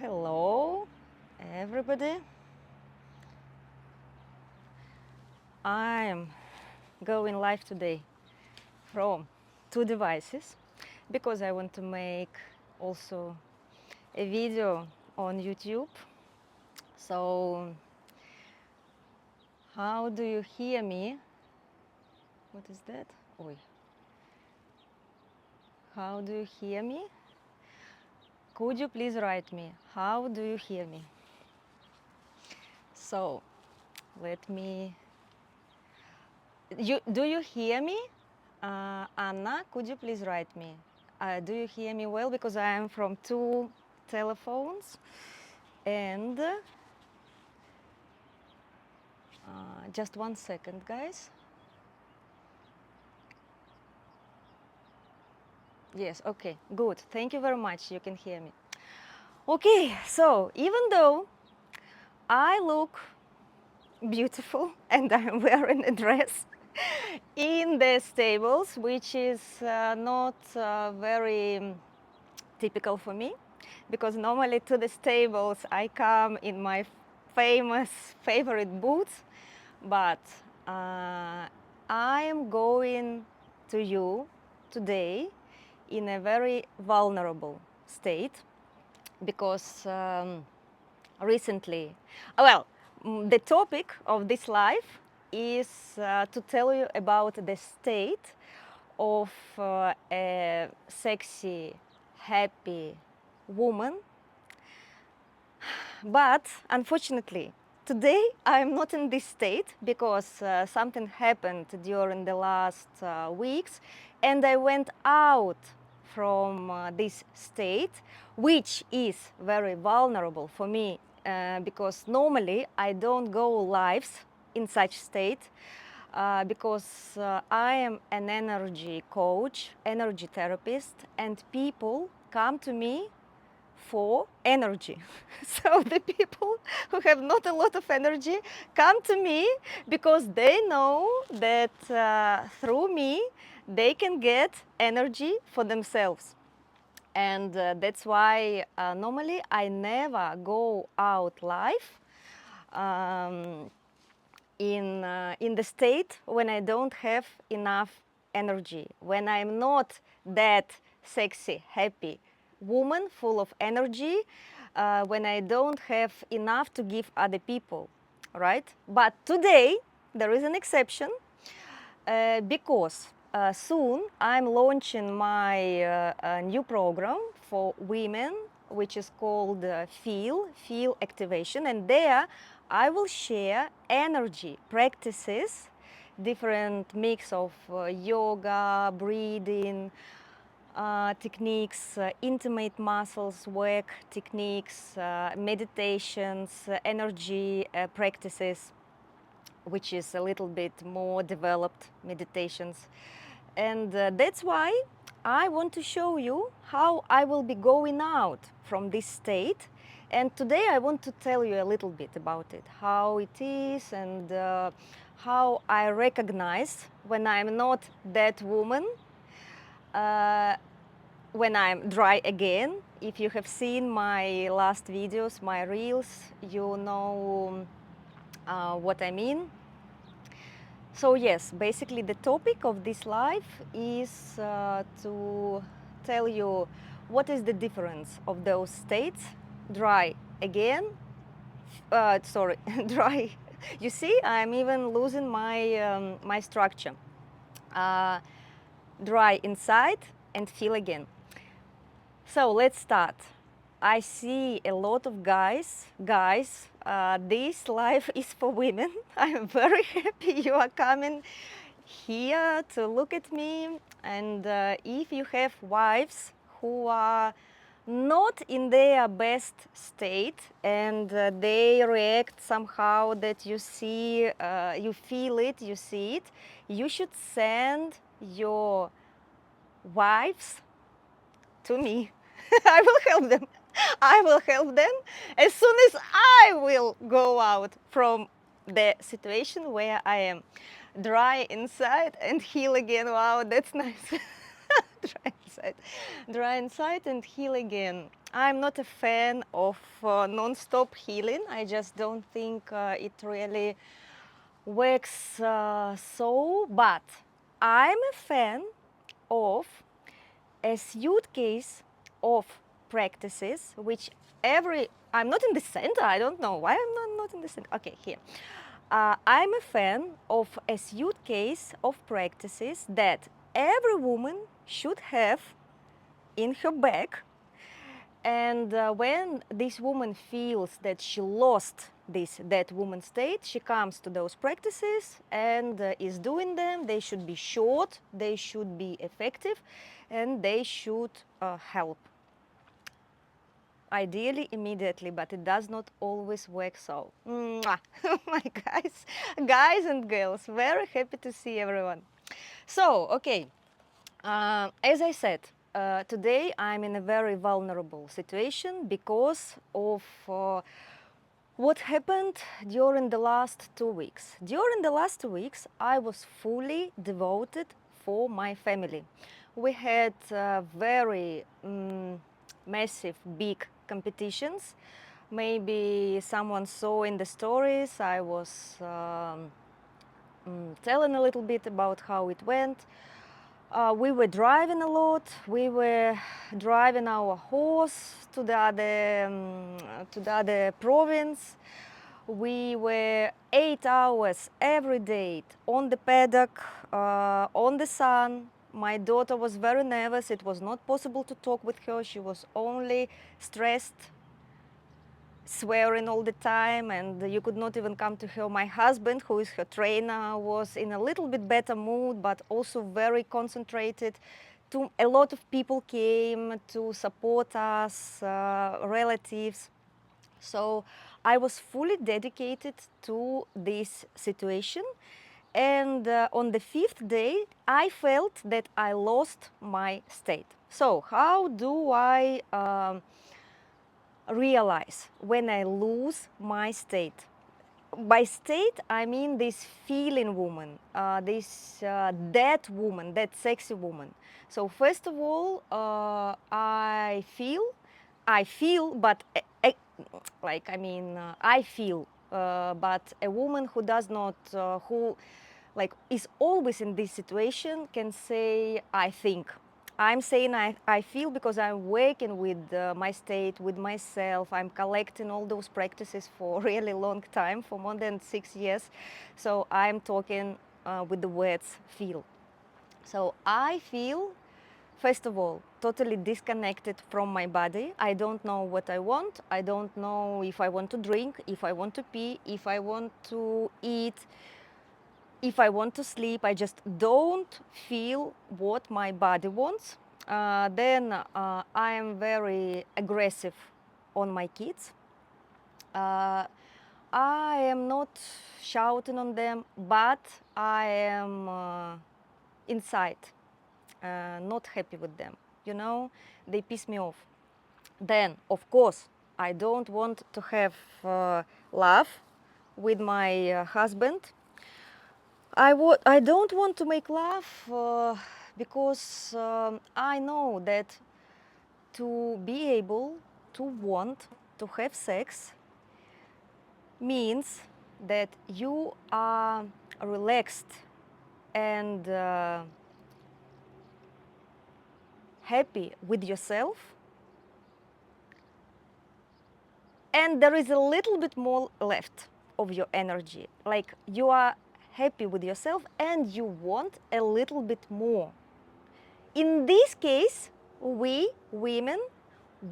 Hello, everybody. I'm going live today from two devices because I want to make also a video on YouTube. So, how do you hear me? What is that? Oi. How do you hear me? Could you please write me? How do you hear me? So, let me. Do you hear me? Anna, could you please write me? Do you hear me well? Because I am from two telephones. And just 1 second, guys. Yes, okay, good. Thank you very much. You can hear me. Okay, so even though I look beautiful and I'm wearing a dress in the stables, which is not very typical for me, because normally to the stables I come in my famous favorite boots, but I am going to you today in a very vulnerable state because recently, the topic of this live is to tell you about the state of a sexy, happy woman. But unfortunately, today I'm not in this state because something happened during the last weeks, and I went out from this state, which is very vulnerable for me because normally I don't go lives in such state because I am an energy coach, energy therapist, and people come to me for energy. So the people who have not a lot of energy come to me because they know that through me they can get energy for themselves. And that's why normally I never go out live in the state when I don't have enough energy, when I'm not that sexy, happy woman full of energy, when I don't have enough to give other people, right? But today there is an exception because soon I'm launching my new program for women, which is called Feel Activation, and there I will share energy practices, different mix of yoga, breathing techniques, intimate muscles work techniques, meditations, energy practices, which is a little bit more developed meditations. And that's why I want to show you how I will be going out from this state. And today I want to tell you a little bit about it, how it is, and how I recognize when I'm not that woman, when I'm dry again. If you have seen my last videos, my reels, you know what I mean. So yes, basically the topic of this live is to tell you what is the difference of those states. Dry again, sorry, dry. You see, I'm even losing my structure. Dry inside and feel again. So let's start. I see a lot of guys. This live is for women. I'm very happy you are coming here to look at me. And if you have wives who are not in their best state and they react somehow that you see, you feel it, you see it, you should send your wives to me. I will help them. I will help them as soon as I will go out from the situation where I am dry inside and heal again. Wow, that's nice. Dry inside and heal again. I'm not a fan of non-stop healing. I just don't think it really works but I'm a fan of a suitcase of practices which I'm not in the center. I don't know why I'm not in the center. Okay, here. I'm a fan of a suitcase of practices that every woman should have in her bag. And when this woman feels that she lost that woman state, she comes to those practices and is doing them. They should be short, they should be effective, and they should help. Ideally, immediately, but it does not always work so. Mwah! My guys and girls, very happy to see everyone. So, okay, as I said, today I'm in a very vulnerable situation because of what happened during the last 2 weeks. During the last 2 weeks, I was fully devoted for my family. We had very massive, big competitions. Maybe someone saw in the stories, I was telling a little bit about how it went. We were driving a lot. We were driving our horse to the other province. We were 8 hours every day on the paddock, on the sun. My daughter was very nervous. It was not possible to talk with her. She was only stressed, swearing all the time, and you could not even come to her. My husband, who is her trainer, was in a little bit better mood, but also very concentrated. A lot of people came to support us, relatives. So I was fully dedicated to this situation. And on the 5th day, I felt that I lost my state. So how do I realize when I lose my state? By state, I mean this feeling woman, that woman, that sexy woman. So first of all, I feel, but I feel, but a woman who does not, who like is always in this situation can say, I think. I'm saying I feel because I'm working with my state, with myself. I'm collecting all those practices for a really long time, for more than 6 years. So I'm talking with the words feel. So I feel, first of all, totally disconnected from my body. I don't know what I want. I don't know if I want to drink, if I want to pee, if I want to eat, if I want to sleep. I just don't feel what my body wants. Then I am very aggressive on my kids. I am not shouting on them, but I am inside not happy with them. You know, they piss me off. Then, of course, I don't want to have love with my husband. I don't want to make love because I know that to be able to want to have sex means that you are relaxed and happy with yourself, and there is a little bit more left of your energy. Like you are happy with yourself and you want a little bit more. In this case, we women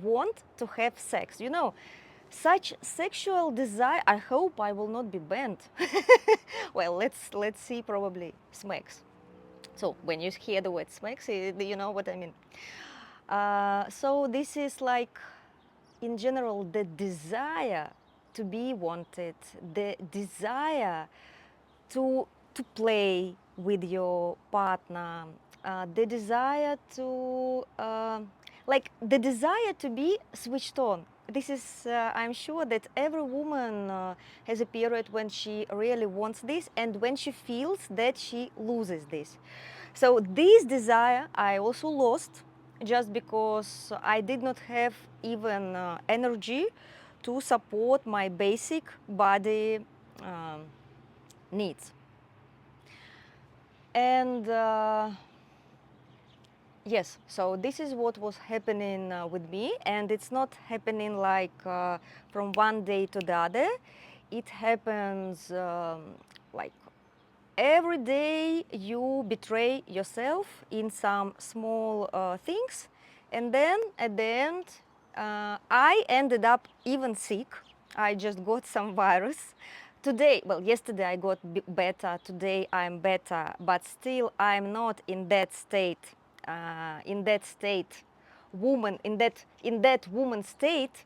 want to have sex. You know, such sexual desire. I hope I will not be banned. Well, let's see. Probably smacks. So when you hear the word smacks, you know what I mean. So this is like, in general, the desire to be wanted, the desire to play with your partner, the desire to the desire to be switched on. This is I'm sure that every woman has a period when she really wants this and when she feels that she loses this. So this desire I also lost just because I did not have even energy to support my basic body um, needs. And yes, so this is what was happening with me, and it's not happening like from one day to the other. It happens like every day you betray yourself in some small things, and then at the end I ended up even sick. I just got some virus. Today, well, yesterday I got better, today I'm better, but still I'm not in that state, woman, in that woman state.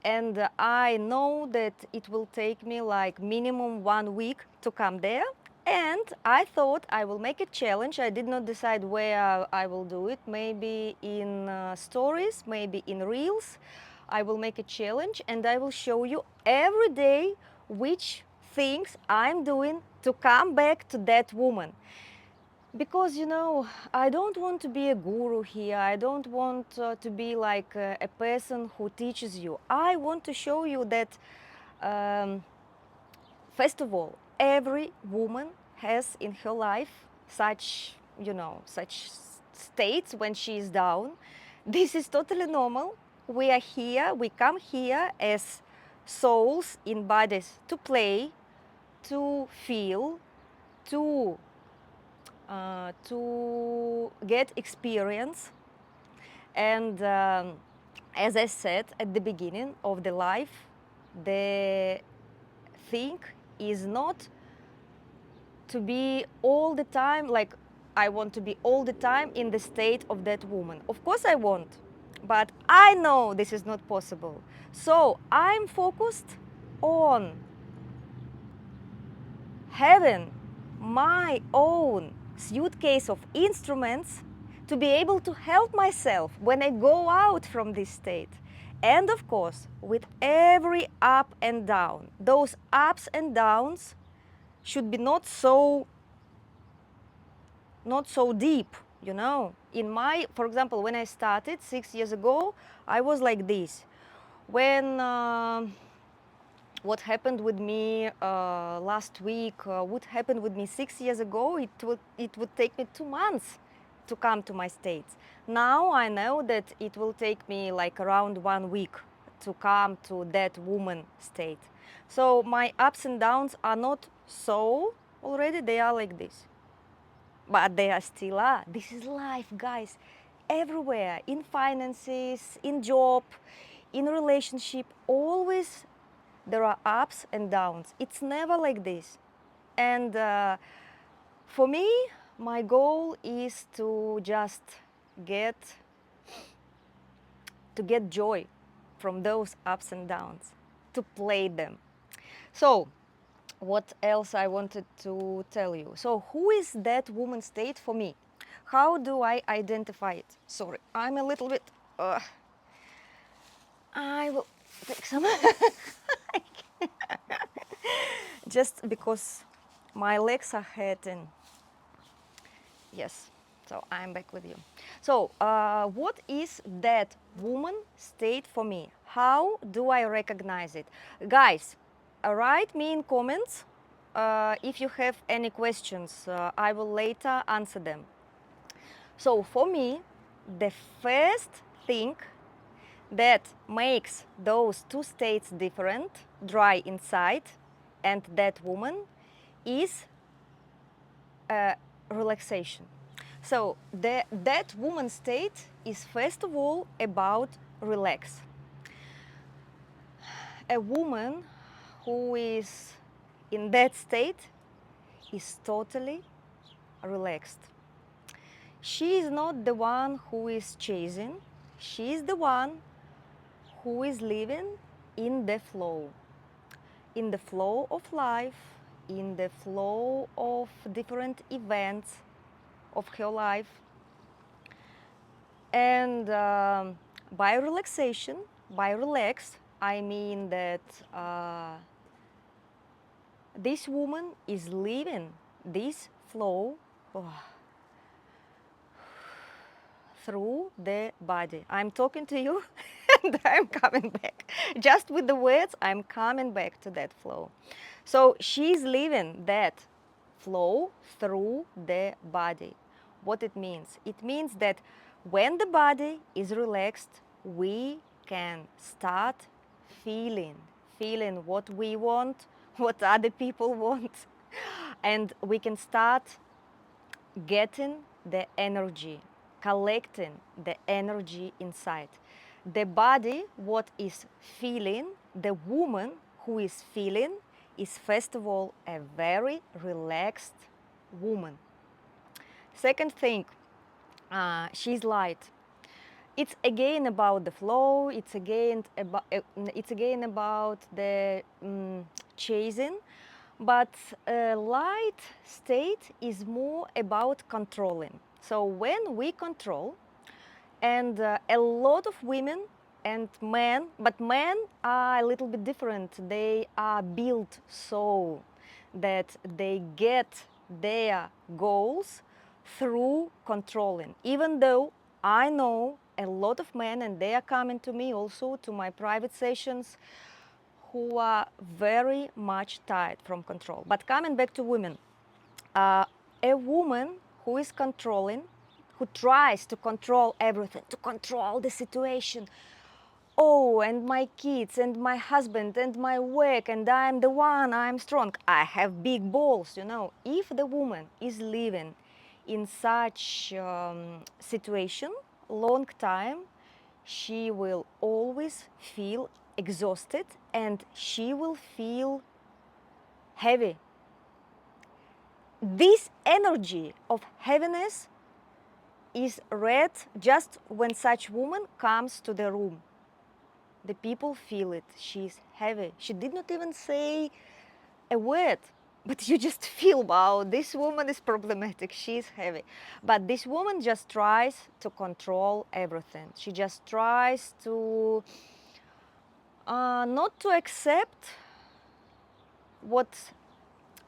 And I know that it will take me like minimum 1 week to come there. And I thought I will make a challenge. I did not decide where I will do it. Maybe in stories, maybe in reels. I will make a challenge and I will show you every day which things I'm doing to come back to that woman. Because, you know, I don't want to be a guru here. I don't want to be like a person who teaches you. I want to show you that, first of all, every woman has in her life such, you know, such states when she is down. This is totally normal. We are here, we come here as souls in bodies to play, to feel, to get experience. And as I said at the beginning of the life, the thing is not to be all the time like I want to be all the time in the state of that woman. Of course I want, but I know this is not possible. So I'm focused on having my own suitcase of instruments to be able to help myself when I go out from this state. And of course, with every up and down, those ups and downs should be not so deep, you know. In my, for example, when I started 6 years ago, I was like this. When what happened with me last week, what happened with me 6 years ago, it would take me 2 months to come to my state. Now I know that it will take me like around 1 week to come to that woman state. So my ups and downs are not so already, they are like this. But they are still are. This is life, guys. Everywhere, in finances, in job, in relationship, always there are ups and downs. It's never like this. And for me, my goal is to just get joy from those ups and downs, to play them. So what else I wanted to tell you? So who is that woman state for me? How do I identify it? Sorry, I'm a little bit I will take some just because my legs are hurting. Yes, so I'm back with you. So what is that woman state for me? How do I recognize it? Guys, write me in comments if you have any questions. I will later answer them. So for me, the first thing that makes those two states different, dry inside and that woman, is relaxation. So that woman state is first of all about relax. A woman who is in that state is totally relaxed. She is not the one who is chasing, she is the one who is living in the flow of life, in the flow of different events of her life. And by relaxation, by relax, I mean that this woman is living this flow through the body. I'm talking to you and I'm coming back. Just with the words, I'm coming back to that flow. So she's living that flow through the body. What it means? It means that when the body is relaxed, we can start feeling, feeling what we want, what other people want, and we can start getting the energy, collecting the energy inside. The body, what is feeling, the woman who is feeling, is first of all a very relaxed woman. Second thing, she's light. It's again about the flow. It's again about the chasing, but light state is more about controlling. So when we control, and a lot of women and men, but men are a little bit different. They are built so that they get their goals through controlling. Even though I know a lot of men, and they are coming to me also to my private sessions, who are very much tired from control. But coming back to women, a woman who is controlling, who tries to control everything, to control the situation. Oh, and my kids, and my husband, and my work, and I'm the one, I'm strong. I have big balls, you know. If the woman is living in such situation long time, she will always feel exhausted and she will feel heavy. This energy of heaviness is read just when such woman comes to the room. The people feel it. She's heavy. She did not even say a word, but you just feel, wow, this woman is problematic. She's heavy. But this woman just tries to control everything. She just tries to not to accept what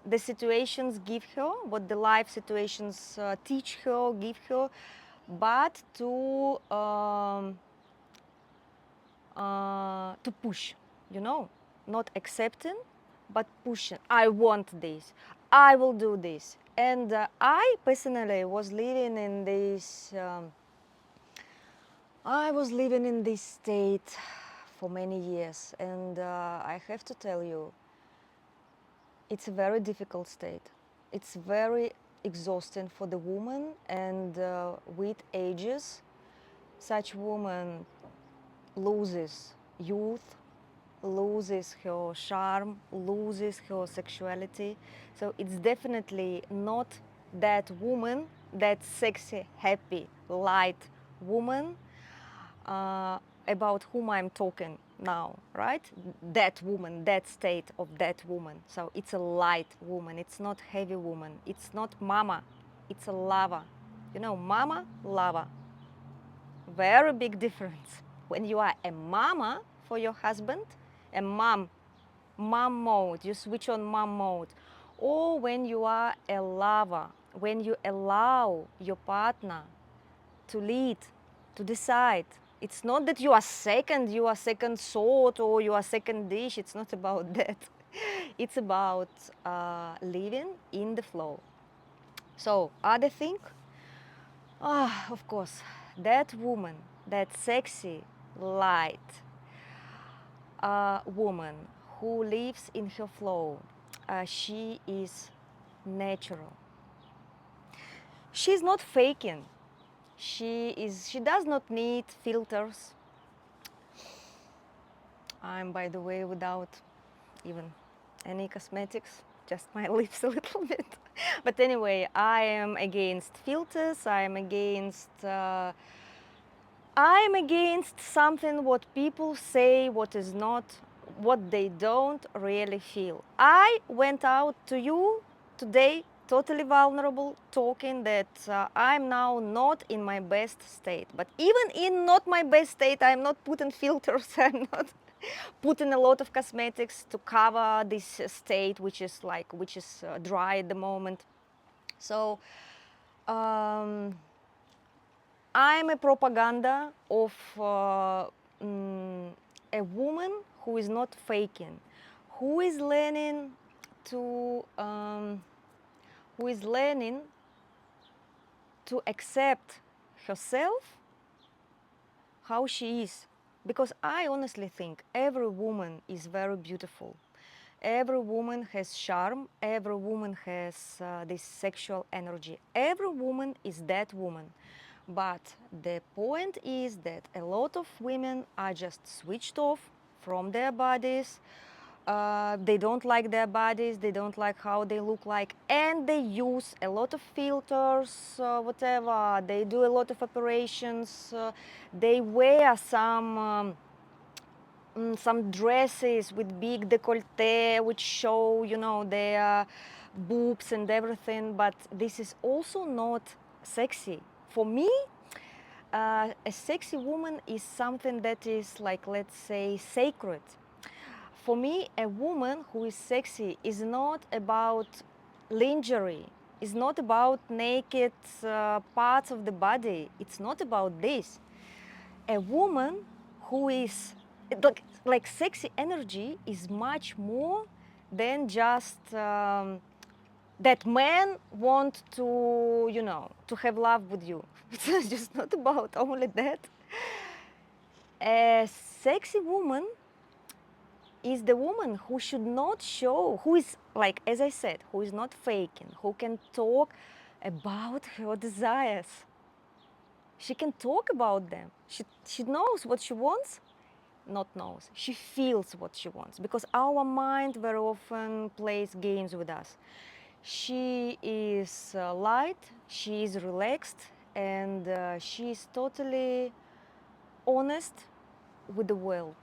the situations give her, what the life situations teach her, give her, but to push, you know, not accepting, but pushing. I want this. I will do this. And I personally was living in this. I was living in this state for many years, and I have to tell you, it's a very difficult state. It's very exhausting for the woman, and with ages, such woman loses youth, loses her charm, loses her sexuality. So it's definitely not that woman, that sexy, happy, light woman about whom I'm talking now, right? That woman, that state of that woman. So it's a light woman, it's not heavy woman, it's not mama, it's a lava. You know, mama, lava. Very big difference. When you are a mama for your husband, a mom mode, you switch on mom mode. Or when you are a lover, when you allow your partner to lead, to decide. It's not that you are second thought, or you are second dish. It's not about that. It's about living in the flow. So other thing, of course, that woman, that sexy, light woman who lives in her flow, she is natural. She's not faking. She does not need filters. I'm, by the way, without even any cosmetics, just my lips a little bit. But anyway, I am against filters. I'm against something what people say, what is not, what they don't really feel. I went out to you today totally vulnerable, talking that I'm now not in my best state. But even in not my best state, I'm not putting filters, I'm not putting a lot of cosmetics to cover this state, which is dry at the moment. So I'm a propaganda of a woman who is not faking, who is learning to who is learning to accept herself how she is. Because I honestly think every woman is very beautiful. Every woman has charm, every woman has this sexual energy. Every woman is that woman. But the point is that a lot of women are just switched off from their bodies. They don't like their bodies, they don't like how they look like, and they use a lot of filters, whatever. They do a lot of operations. They wear some dresses with big décolleté, which show, you know, their boobs and everything. But this is also not sexy. For me, a sexy woman is something that is like, let's say, sacred. For me, a woman who is sexy is not about lingerie, is not about naked parts of the body. It's not about this. A woman who is like sexy energy is much more than just that men want to, you know, to have love with you. It's just not about only that. A sexy woman is the woman who should not show, who is, like, as I said, who is not faking, who can talk about her desires. She can talk about them. She knows what she wants, not knows. She feels what she wants, because our mind very often plays games with us. She is light, she is relaxed, and she is totally honest with the world,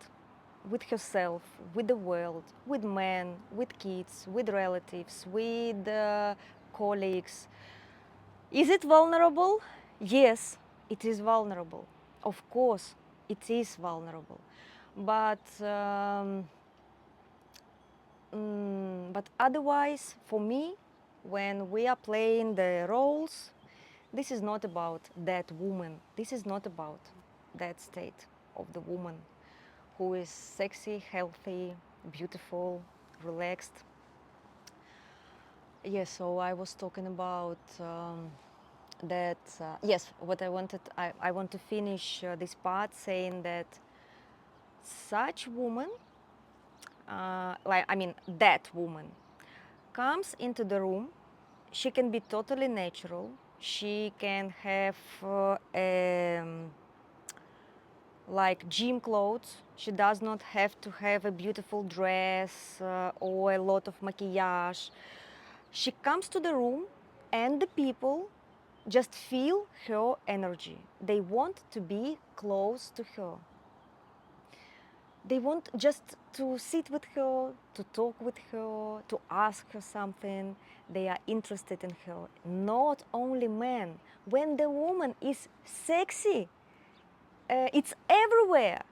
with herself, with the world, with men, with kids, with relatives, with colleagues. Is it vulnerable? Yes, it is vulnerable. Of course, it is vulnerable. But otherwise, for me, when we are playing the roles, this is not about that woman. This is not about that state of the woman who is sexy, healthy, beautiful, relaxed. Yes, so I was talking about that. Yes, what I wanted, I want to finish this part saying that such woman, that woman, comes into the room. She can be totally natural. She can have like gym clothes. She does not have to have a beautiful dress or a lot of maquillage. She comes to the room and the people just feel her energy. They want to be close to her. They want just to sit with her, to talk with her, to ask her something. They are interested in her. Not only men. When the woman is sexy, it's everywhere.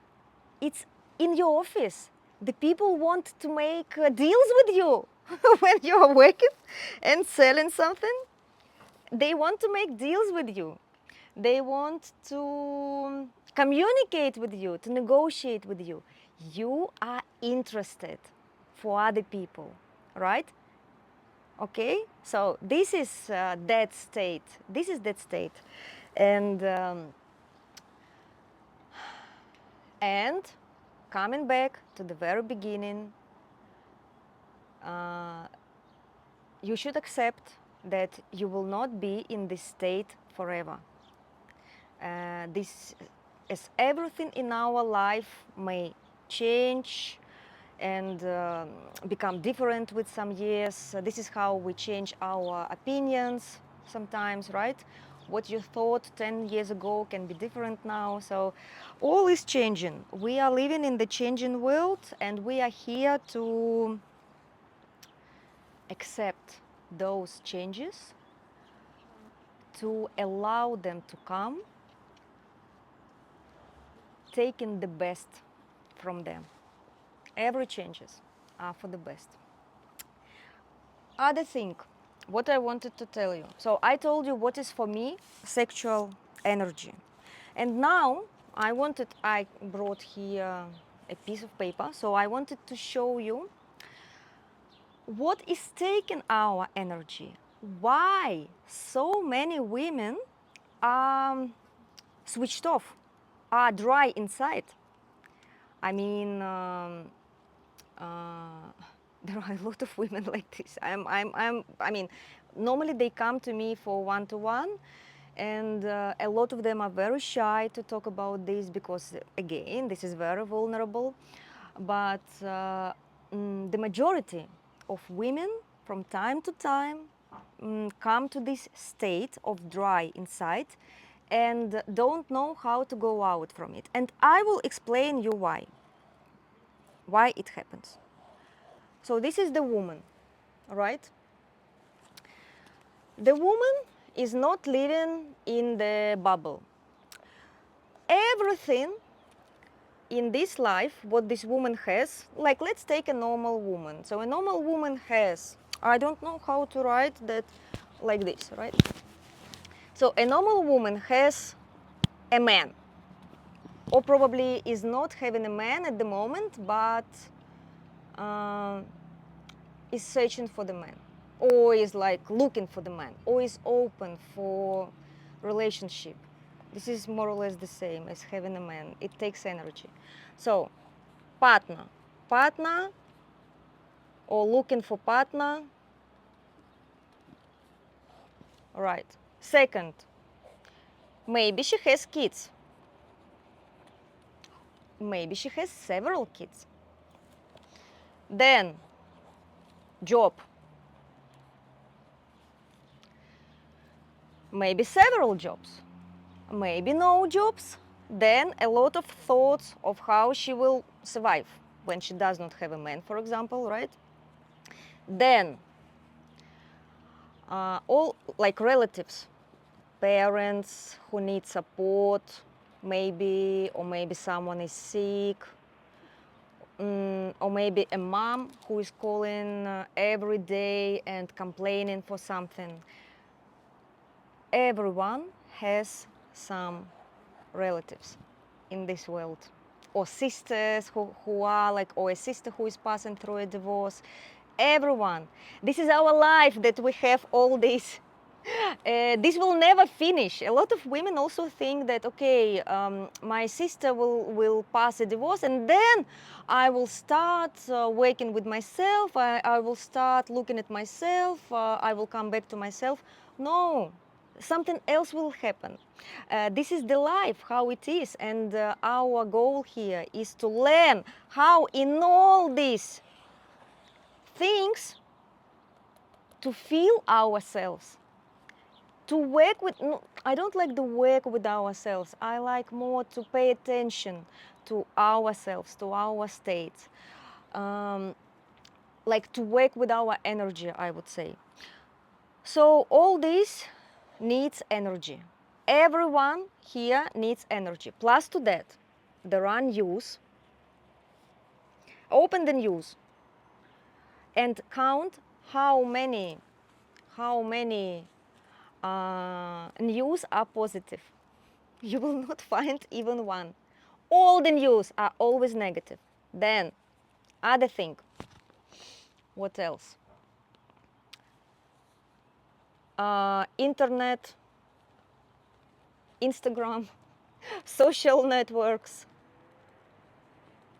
It's in your office. The people want to make deals with you when you are working and selling something. They want to make deals with you. They want to communicate with you, to negotiate with you. You are interested for other people, right? Okay, so this is that state. This is that state, and and coming back to the very beginning, you should accept that you will not be in this state forever. This, as everything in our life may change and become different with some years. This is how we change our opinions sometimes, right? What you thought 10 years ago can be different now. So all is changing. We are living in the changing world, and we are here to accept those changes, to allow them to come, taking the best from them. Every changes are for the best. Other thing, what I wanted to tell you. So I told you what is for me sexual energy. And now I brought here a piece of paper, so I wanted to show you what is taking our energy. Why so many women are switched off, are dry inside. I mean, there are a lot of women like this. I mean, normally they come to me for one-to-one, and a lot of them are very shy to talk about this because, again, this is very vulnerable. But the majority of women, from time to time, come to this state of dry inside and don't know how to go out from it. And I will explain you why it happens. So this is the woman, right? The woman is not living in the bubble. Everything in this life, what this woman has, like let's take a normal woman. So a normal woman has, I don't know how to write that like this, right? So a normal woman has a man, or probably is not having a man at the moment, but is searching for the man, or is like looking for the man, or is open for relationship. This is more or less the same as having a man. It takes energy. So partner or looking for partner. Right. Second, maybe she has kids. Maybe she has several kids. Then job. Maybe several jobs. Maybe no jobs. Then a lot of thoughts of how she will survive when she does not have a man, for example, right? Then all like relatives, parents who need support, maybe, or maybe someone is sick, or maybe a mom who is calling every day and complaining for something. Everyone has some relatives in this world, or sisters who are like, or a sister who is passing through a divorce. Everyone. This is our life, that we have all this. This will never finish. A lot of women also think that, okay, my sister will pass a divorce, and then I will start working with myself, I will start looking at myself, I will come back to myself. No, something else will happen. This is the life, how it is, and our goal here is to learn how in all these things to feel ourselves, to work with, no, I don't like the work with ourselves. I like more to pay attention to ourselves, to our states, like to work with our energy, I would say. So all this needs energy. Everyone here needs energy. Plus to that, there are news. Open the news and count how many news are positive. You will not find even one. All the news are always negative. Then, other thing. What else? Internet, Instagram, social networks.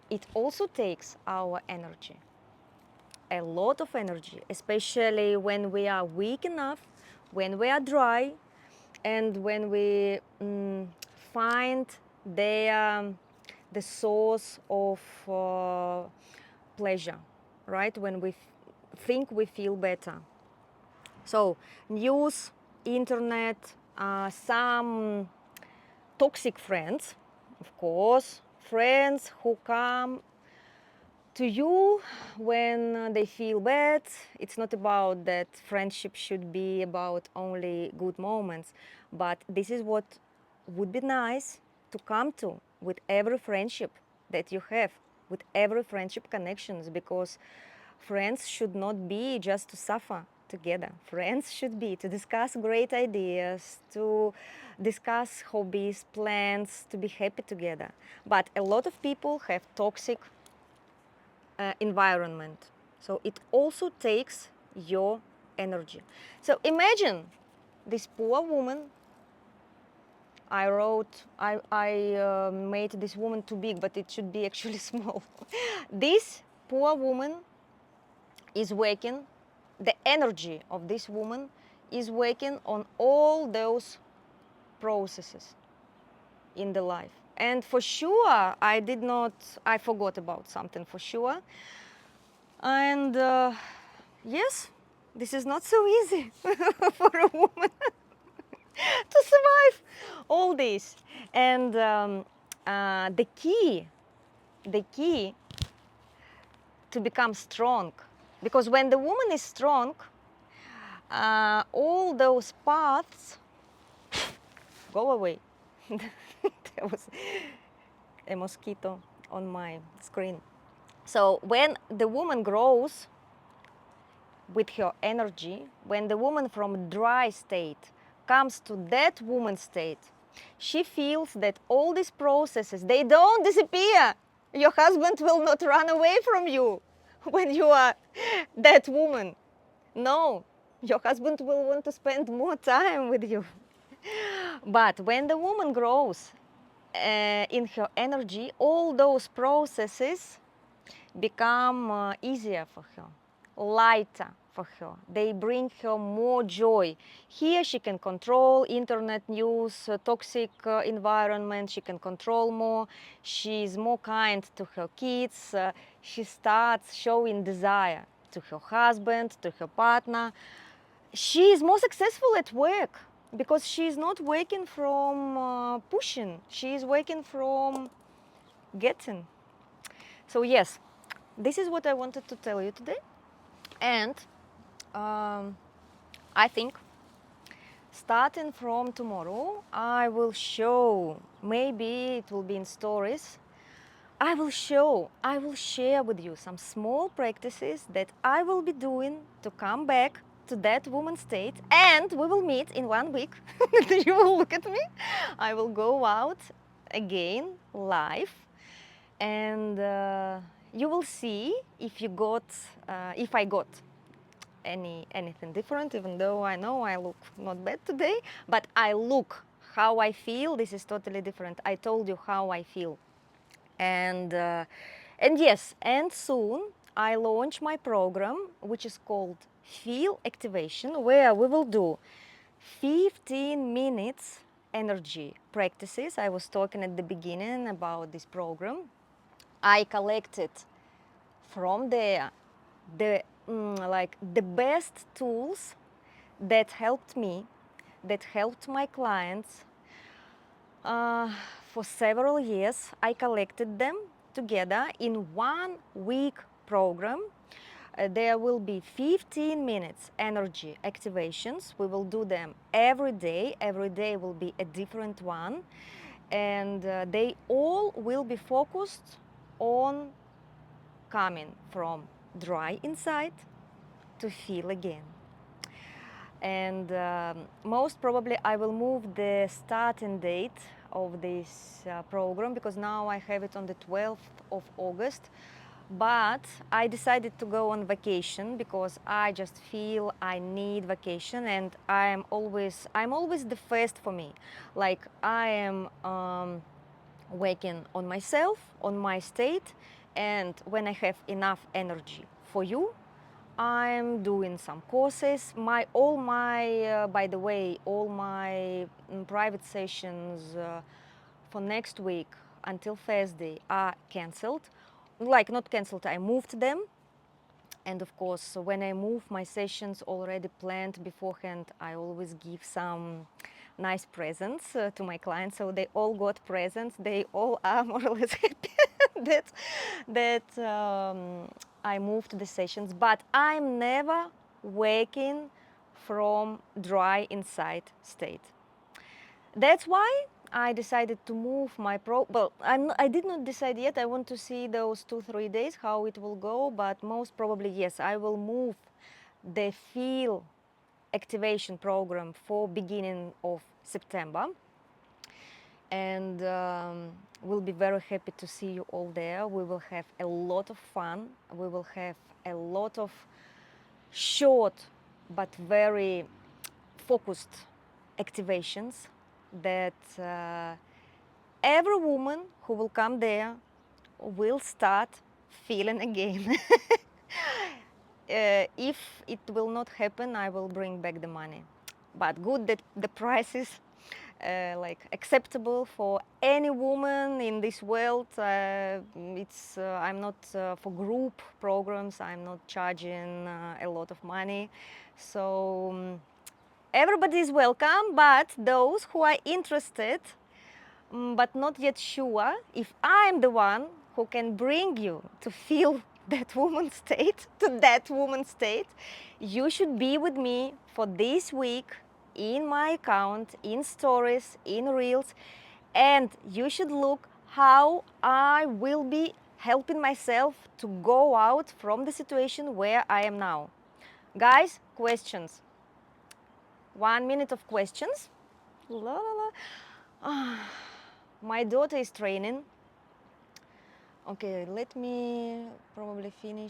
It also takes our energy. A lot of energy, especially when we are weak enough, when we are dry, and when we find the source of pleasure, right? When we think we feel better. So news, internet, some toxic friends, of course, friends who come to you when they feel bad. It's not about that friendship should be about only good moments, but this is what would be nice to come to with every friendship that you have, with every friendship connections, because friends should not be just to suffer together. Friends should be to discuss great ideas, to discuss hobbies, plans, to be happy together. But a lot of people have toxic environment. So it also takes your energy. So imagine this poor woman. I made this woman too big, but it should be actually small. This poor woman is working, the energy of this woman is working on all those processes in the life. And for sure, I forgot about something for sure. And yes, this is not so easy for a woman to survive all this. And the key to become strong, because when the woman is strong, all those paths go away. There was a mosquito on my screen. So when the woman grows with her energy, when the woman from dry state comes to that woman state, she feels that all these processes, they don't disappear. Your husband will not run away from you when you are that woman. No, your husband will want to spend more time with you. But when the woman grows in her energy, all those processes become easier for her, lighter for her. They bring her more joy. Here she can control internet news, toxic environment. She can control more. She's more kind to her kids. She starts showing desire to her husband, to her partner. She is more successful at work because she is not working from pushing. She is working from getting. So yes, this is what I wanted to tell you today. And I think starting from tomorrow, I will show, maybe it will be in stories, I will share with you some small practices that I will be doing to come back to that woman state, and we will meet in 1 week. You will look at me. I will go out again live, and you will see if I got anything different, even though I know I look not bad today, but I look how I feel. This is totally different. I told you how I feel. And yes, and soon I launch my program, which is called Feel Activation, where we will do 15 minutes energy practices. I was talking at the beginning about this program. I collected from there the best tools that helped me, that helped my clients for several years. I collected them together in 1 week program. There will be 15 minutes energy activations. We will do them every day. Every day will be a different one. And they all will be focused on coming from dry inside to feel again. And most probably I will move the starting date of this program, because now I have it on the 12th of August. But I decided to go on vacation because I just feel I need vacation, and I'm always the first for me. Like I am working on myself, on my state, and when I have enough energy for you, I'm doing some courses. By the way, all my private sessions for next week until Thursday are cancelled. Like not cancelled, I moved them. And of course, when I move my sessions already planned beforehand, I always give some nice presents to my clients. So they all got presents. They all are more or less happy that I moved the sessions. But I'm never working from dry inside state. That's why I decided to move my I did not decide yet. I want to see those 2-3 days how it will go, but most probably yes, I will move the Feel activation program for beginning of September, and we'll be very happy to see you all there. We will have a lot of fun. We will have a lot of short but very focused activations that every woman who will come there will start feeling again. If it will not happen, I will bring back the money. But good that the price is like acceptable for any woman in this world. I'm not for group programs. I'm not charging a lot of money, so everybody is welcome. But those who are interested but not yet sure if I'm the one who can bring you to feel that woman state, to that woman state, you should be with me for this week in my account, in stories, in reels, and you should look how I will be helping myself to go out from the situation where I am now. Guys, questions? 1 minute of questions. La, la, la. My daughter is training. Okay, let me probably finish